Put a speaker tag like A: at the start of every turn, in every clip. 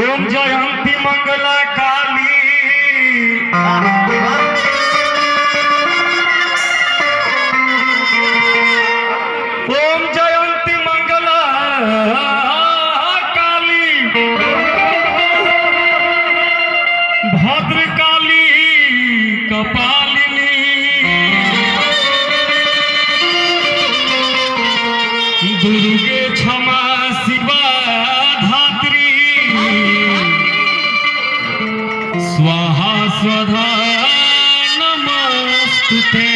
A: ओम जयंती मंगला काली ओम जयंती मंगला काली भद्रकाली कपालिनी दुर्गे क्षमा शिवा धात्री स्वाहा स्वधा नमस्तुते।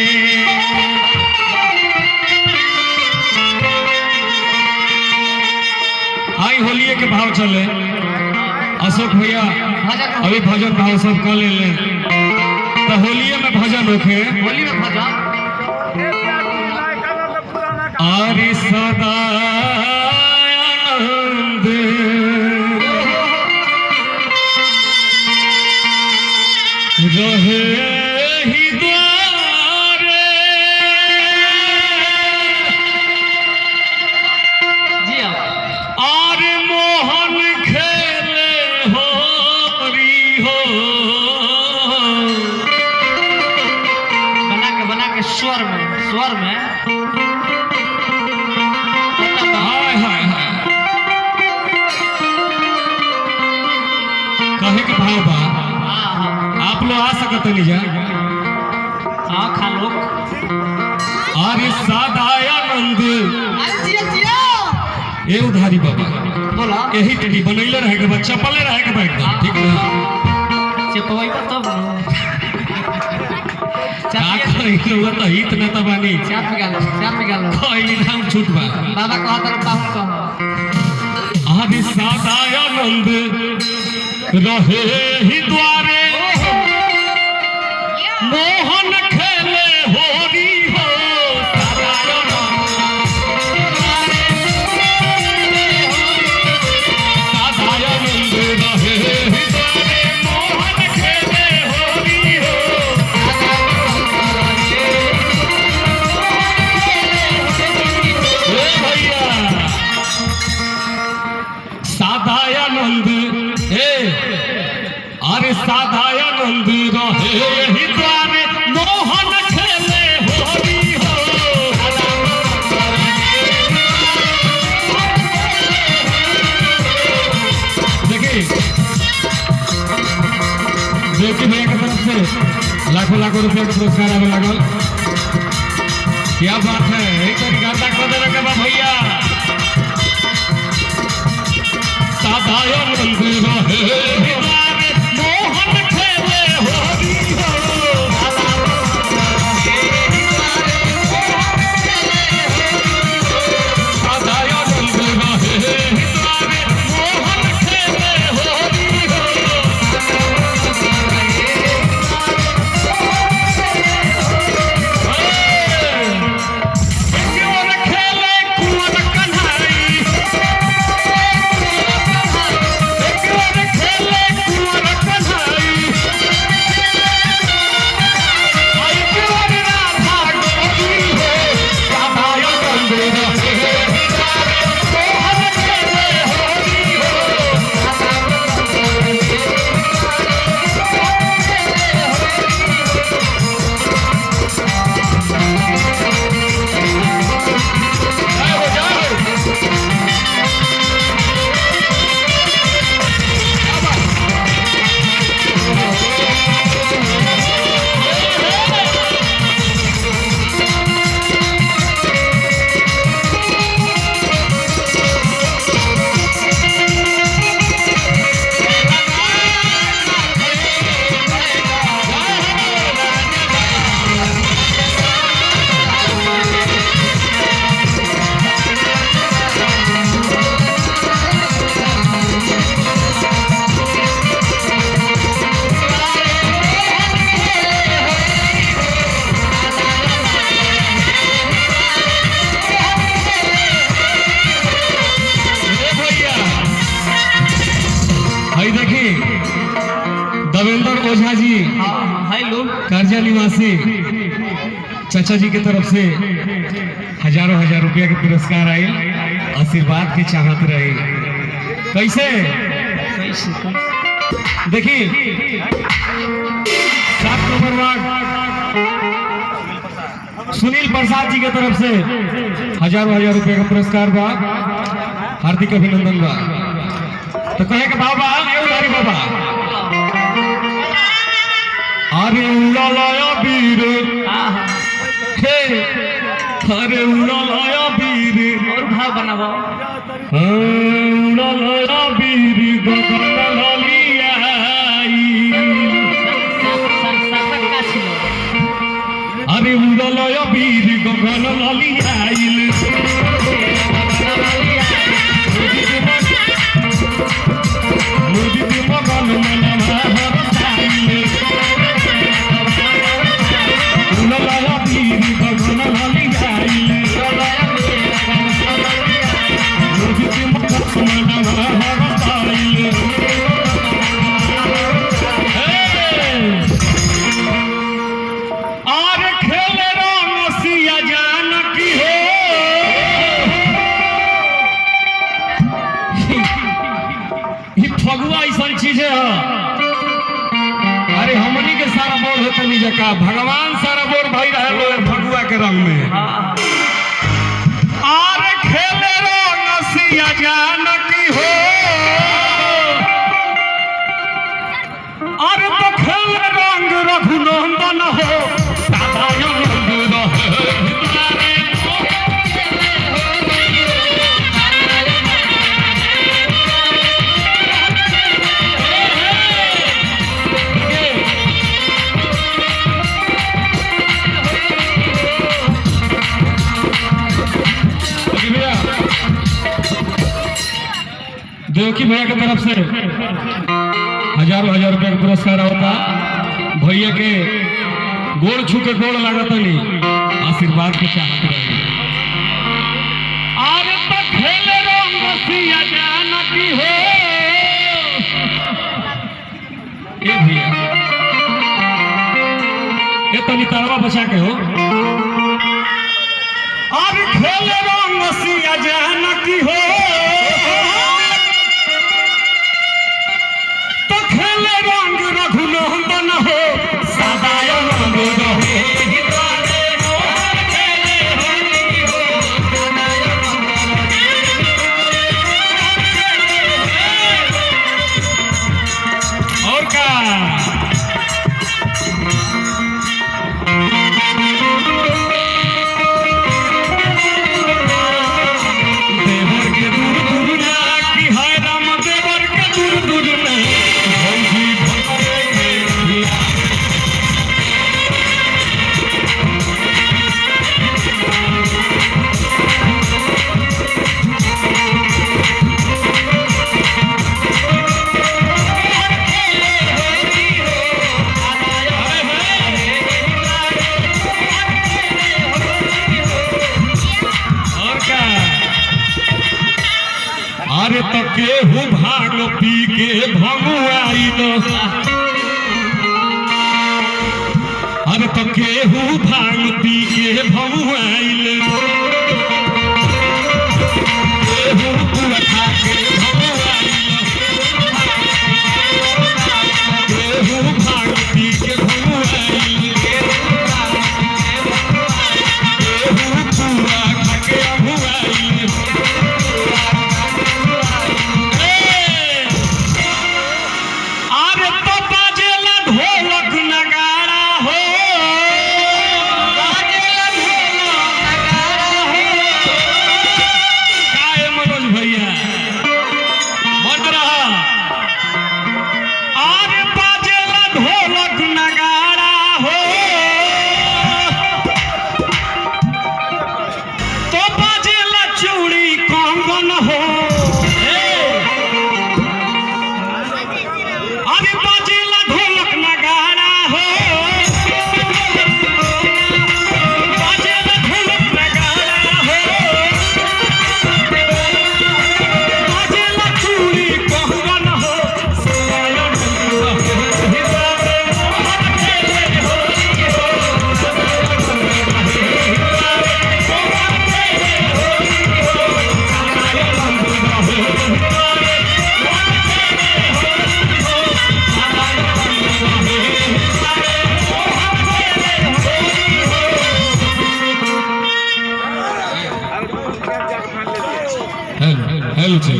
A: आई होलिये के भाव चले अशोक भैया अभी भजन भाव सब कर ले तो होलिये में भजन होके
B: होली में भजन
A: आरि सदा आनंद रहे ही द्वारे
B: जी
A: आर मोहन खेले होरी हो
B: बना के स्वर में
A: हाय हाय हाय कहे के भाव बा आप लोग आ सकते नहीं जा
B: हाँ खा लो
A: आर्य सदानंद
B: जिया
A: ये उधारी बाबा
B: बोला
A: यही टेढ़ी बनैले रहे के बाद चपले रहे के बाद एकदम ठीक ना
B: चपवाई पर तब
A: का कहिलो वो तो हित न त बानी
B: चाप निकालो
A: कोई नाम छूट बा
B: बाबा कहा तरफ बाबू कहो
A: आदि सदानंद रहे ही द्वारे मोहन खेले होरी हो सदानंद रहे ही द्वारे मोहन खेले होरी हो ए भैया सदानंद ए अरे सदानंद रहे ही द्वारे मोहन खेले होरी हो देखिए भैया की तरफ से लाखों लाखों रुपए का पुरस्कार आने लगल। क्या बात है एक गाता कर देने के बाद भैया सदानंद रहे ही द्वारे मोहन खेले होरी हो सदानंद रहे ही द्वारे मोहन खेले होरी हो क्यों खेले कुंवर कन्हई खेले कुंवर कन्हई आई कुंवर राधा गोरी हो सदानंद रहे ही द्वारे मोहन खेले होरी हो जय हो जय हो भाई देखिए देवेंद्र ओझा जी
B: हेलो
A: कर्जा निवासी चाचा जी की तरफ से हजारों हजार रुपया के पुरस्कार आये, आशीर्वाद की चाहत रही। कैसे
B: कैसे कैसे
A: देखिए 7 नंबर वार्ड सुनील प्रसाद जी के तरफ से हजारों रुपए का पुरस्कार बा, हार्दिक अभिनंदन बा। तो कहे के बाबा उधारी बाबा अरे उड़ालया वीर हे अरे उड़ालया वीर
B: और भाव बनाबो
A: उड़ालया वीर गगन ललियाई
B: सार्थक का ছিল
A: अरे उड़ालया वीर गगन ललियाई मुझे मगन मनवा हरसाई उड़ालया वीर गगन ललियाई मुझे मगन मनवा हरसाई और खेल रसिया जान की हो ये फगुआ ऐसा चीज है। अरे हमनी के सारा बोर होता नहीं जका भगवान सारा बोर भाई रहे फगुआ के रंग में और खेल रसिया जान की हो और तो खेल रंग रघुनंदन हो देवकी भैया की तरफ से हजारों रुपए का पुरस्कार होता। भैया के गोड़ छू के गोड़ लागत नहीं आशीर्वाद के चाहत रही आज तक खेल रसिया जान की हो ये भैया ये तनी तरवा बचा के हो और खेल रसिया जान की हो रघुनंदन हो सदाय रंग रहे और का देवर के दूर दूर ना की है राम देवर के दूर दूर में अरे तो केहू भाग पी के भंगुआइल अरे तो केहू भाग पी के भंगुआइल केहू पूरा खा के भंगुआइल केहू भाग पी के भंगुआइल केहू पूरा खा के भंगुआइल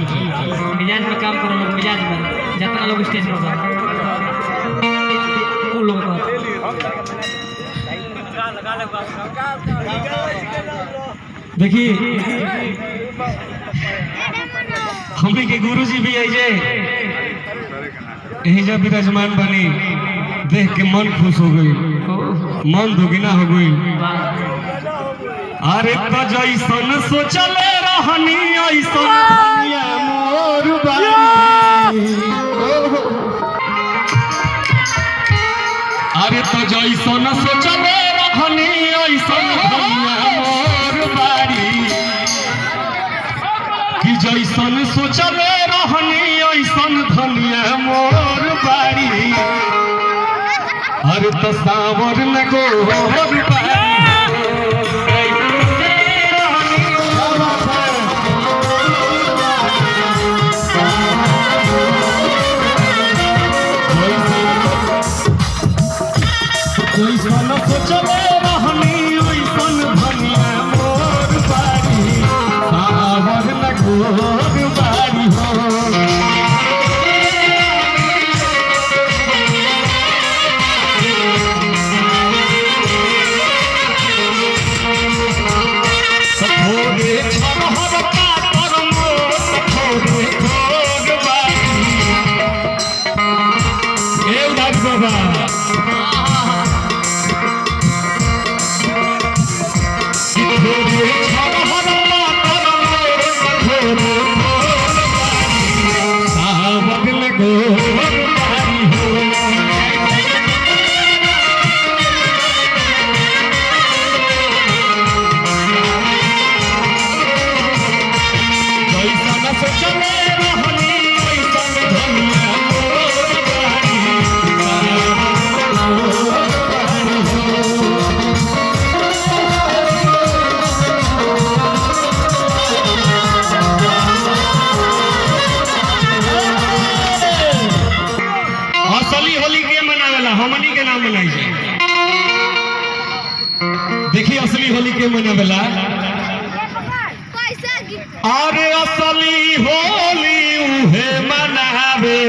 B: मिजाज में काम करो लोग, मिजाज में जितना लोग स्टेज पर बा वो लोग का
A: देखिए हमने के गुरुजी भी है जे यही जब विराजमान बनी देख के मन खुश हो गई, मन दुगना हो गई। अरे तो जैसन सोचले रहनी ऐसन दुनिया मोर बानी। अरे तो जैसन सोचले रहनी ऐसन दुनिया मोर बाड़ी कि जैसन सोचले रहनी ऐसन धनिया मोर बाड़ी। अरे तो सावर न गोर बाड़ी जैसन सोचले रहनी ऐसन धनिया मोर बाड़ी, सावर न गोर बाड़ी हो। सखोरे छरहर पातर मोर सखोरे गोर बाड़ी। ए उदास बाबा हमनी के नाम मनाई जाए। देखिए असली होली के मनावेला। अरे असली होली उहे मनावे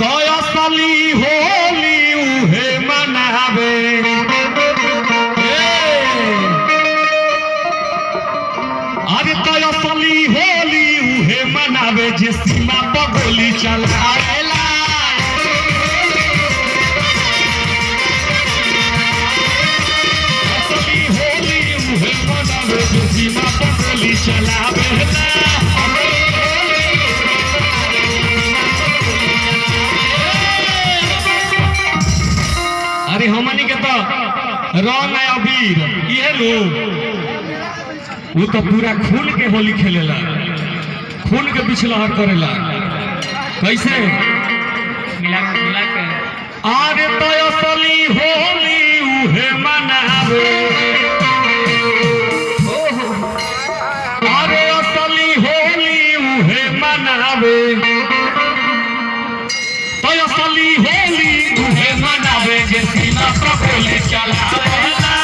A: तो असली होली उहे मनावे। अरे तो असली होली उहे मनावे जे सीमा पर गोली चलावेला। असली होली उहे मनावे जे सीमा पर गोली चलावेला। अरे हमनी के तो रंग है अबीर इहे लोग वो तो पूरा खून के होली खेलेला, खून के बिछलहर करेला। कैसे
B: मिला के
A: अरे तो असली होली उहे मनावे। अरे असली होली उहे मनावे तो असली होली उहे मनावे जे सीमा पर गोली चलावेला।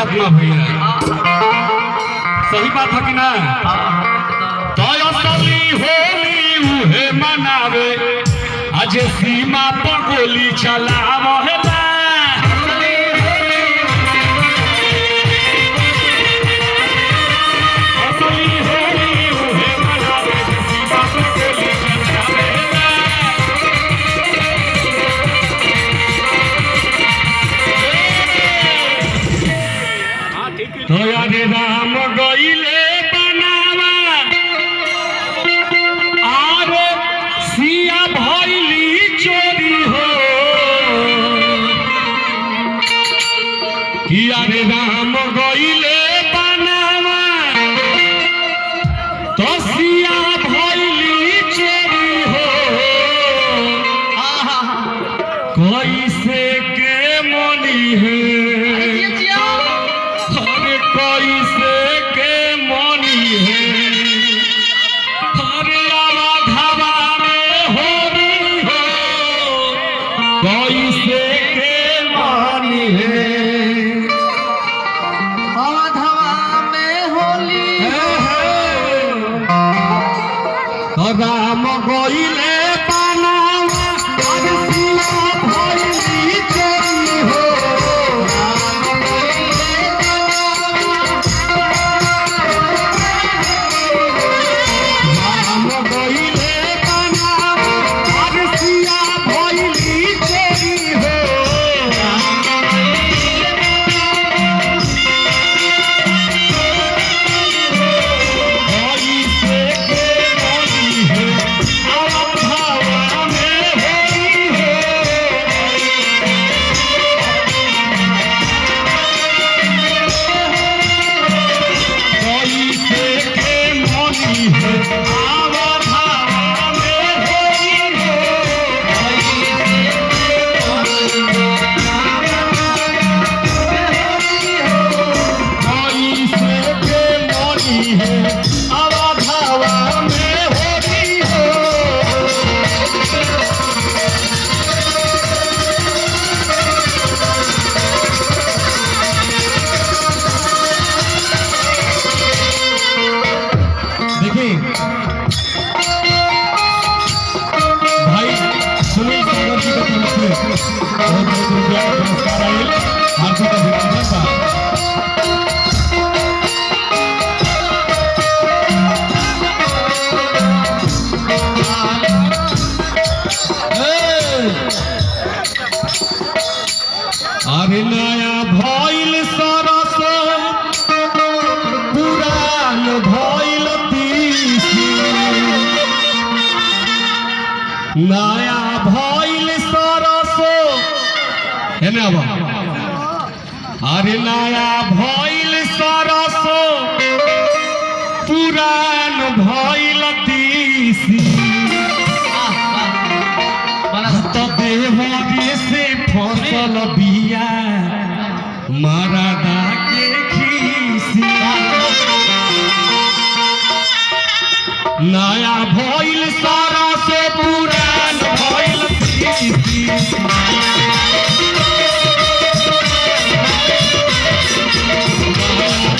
A: अपना भैया सही बात है कि ना? तो असली होली उहे मनावे आज सीमा पर गोली चलावेला। असली होली उहे मनावे जे सीमा पर गोली चलावेला। तो यारे राम गईले बनावा कैसे के मानी है
B: अवधवा में होली
A: राम गइले बनावा अरसिया भइली चोरी हो राम गइले बनावा अरसिया भइली चोरी हो कैसे के मानी है अवधवा में होली हो कैसे के मानी है अवधवा में होली हो कैसे के मानी है अवधवा में होली हो देखिए भाई सुनील सागर जी की तरफ से बहुत बहुत रुपया का पुरस्कार आयल हार्दिक अभिनंदन बा अरे नया भइल सरस पुरान भइल तीसी नया भइल सरस है ना बा अरे नया भइल सरस पुरान भइल तीसी तो देवरी से फसल बिया मरदा के खीसी नया भइल सारा से पुरान भइल तीसी नया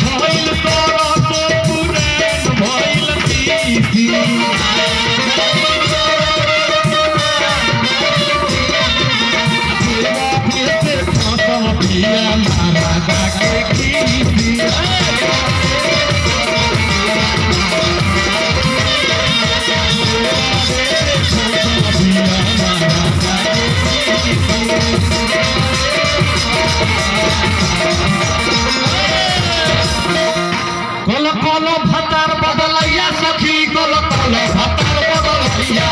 A: भइल सारा से पुरान भइल तीसी कल कल भतार बदलैया सखी कल कल भतार बदलैया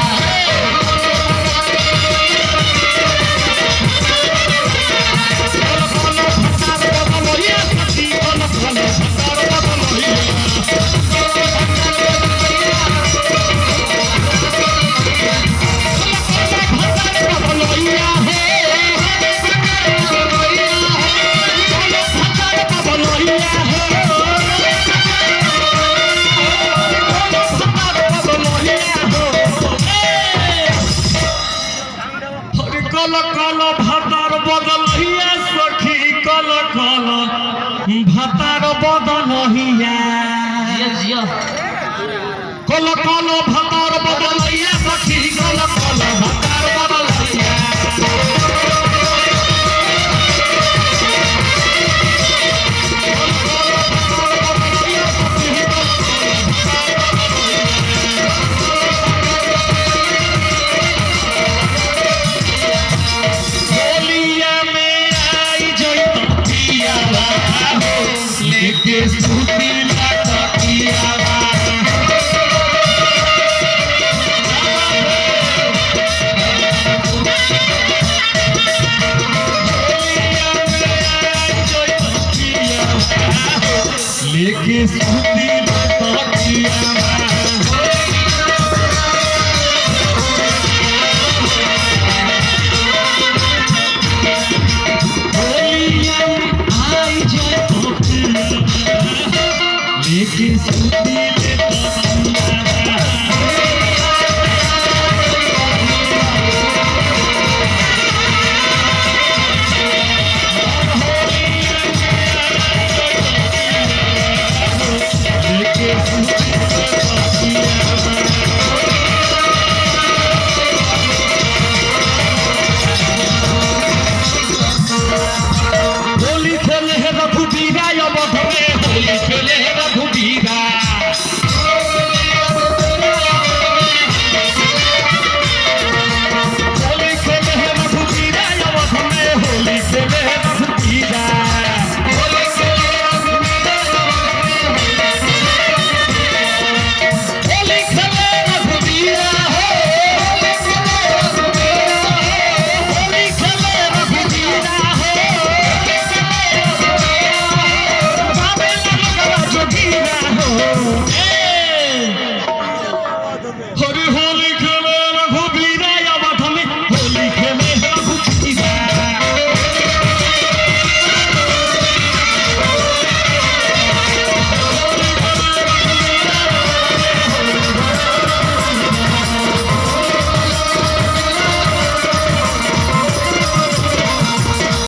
A: कल कल भतार बदलहिया सखी कल कल भतार बदलहिया
B: जिया
A: कल कल भतार बदलहिया सखी कल कल भतार बदलहिया होलिया में आई जइतो पियावा हो लेके सूती लटकियावा लेके